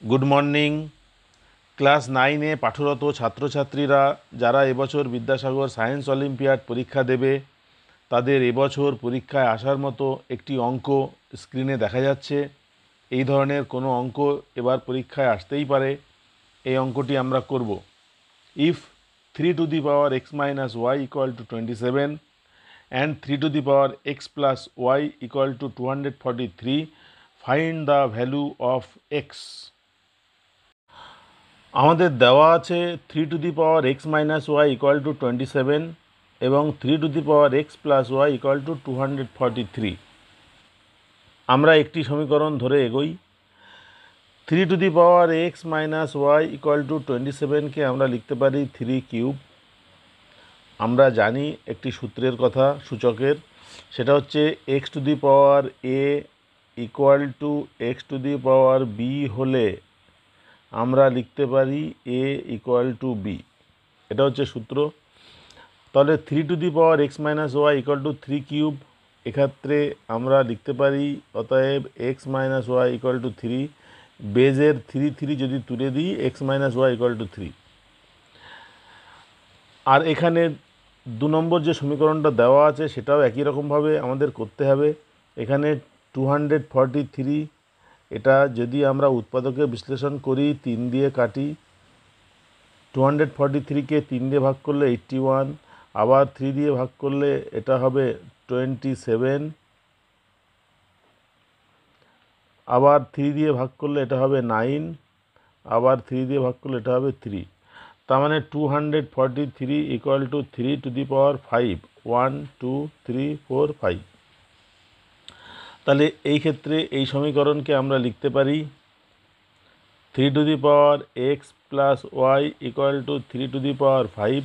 Good morning. Class 9-এ পাঠরত ছাত্রছাত্রীরা যারা এবছর বিদ্যাসাগর সায়েন্স অলিম্পিয়াড পরীক্ষা দেবে তাদের এবছর পরীক্ষায় আসার মতো একটি অঙ্ক স্ক্রিনে দেখা যাচ্ছে। এই ধরনের কোনো অঙ্ক এবার পরীক্ষায় আসতেই পারে। এই অঙ্কটি আমরা করব। If 3 to the power x minus y equal to 27 and 3 to the power x plus y equal to 243, find the value of x. আমাদের দেওয়া আছে 3 to the power x minus y equal to 27 এবং 3 to the power x plus y equal to 243। আমরা একটি সমীকরণ ধরে এগোই। 3 to the power x minus y equal to 27কে আমরা লিখতে পারি 3 কিউব। আমরা জানি একটি সূত্রের কথা, সূচকের, সেটা হচ্ছে x to the power a equal to x to the power b হলে আমরা লিখতে পারি এ ইকুয়াল টু বি। এটা হচ্ছে সূত্র। তাহলে 3 to the power x minus y equal to 3 cube, এক্ষেত্রে আমরা লিখতে পারি অতএব x minus y equal to 3। বেজের 3 যদি তুলে দিই x minus y equal to 3। আর এখানে 2 নম্বর যে সমীকরণটা দেওয়া আছে সেটাও একই রকমভাবে আমাদের করতে হবে। এখানে 243, এটা যদি আমরা উৎপাদকে বিশ্লেষণ করি 3 দিয়ে কাটি, 243কে 3 দিয়ে ভাগ করলে 81, আবার 3 দিয়ে ভাগ করলে এটা হবে 27, আবার 3 দিয়ে ভাগ করলে এটা হবে 9, আবার 3 দিয়ে ভাগ করলে এটা হবে 3। তার মানে 243 equal to 3 to the power 5, 1 2 3 4 5। তাহলে এই ক্ষেত্রে এই সমীকরণকে আমরা লিখতে পারি 3 to the power x plus y equal to 3 to the power 5।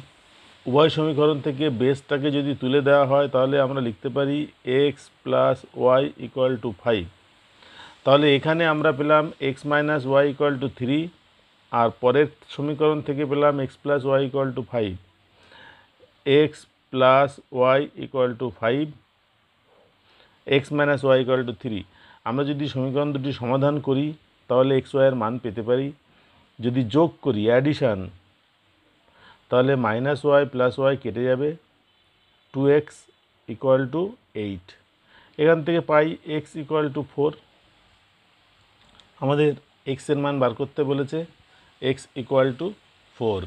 উভয় সমীকরণ থেকে বেসটাকে যদি তুলে দেওয়া হয় তাহলে আমরা লিখতে পারি x plus y equal to 5। তাহলে এখানে আমরা পেলাম x minus y equal to 3, আর পরের সমীকরণ থেকে পেলাম x plus y equal to 5। X plus y equal to 5, x minus y equal to 3। আমরা যদি সমীকরণ দুটি সমাধান করি তাহলে এক্স ওয়াইয়ের মান পেতে পারি। যদি যোগ করি, অ্যাডিশান, তাহলে মাইনাস ওয়াই প্লাস ওয়াই কেটে যাবে, 2x ইকুয়াল টু 8। এখান থেকে পাই x ইকুয়াল টু 4। আমাদের x এর মান বার করতে বলেছে, x ইকুয়াল টু 4।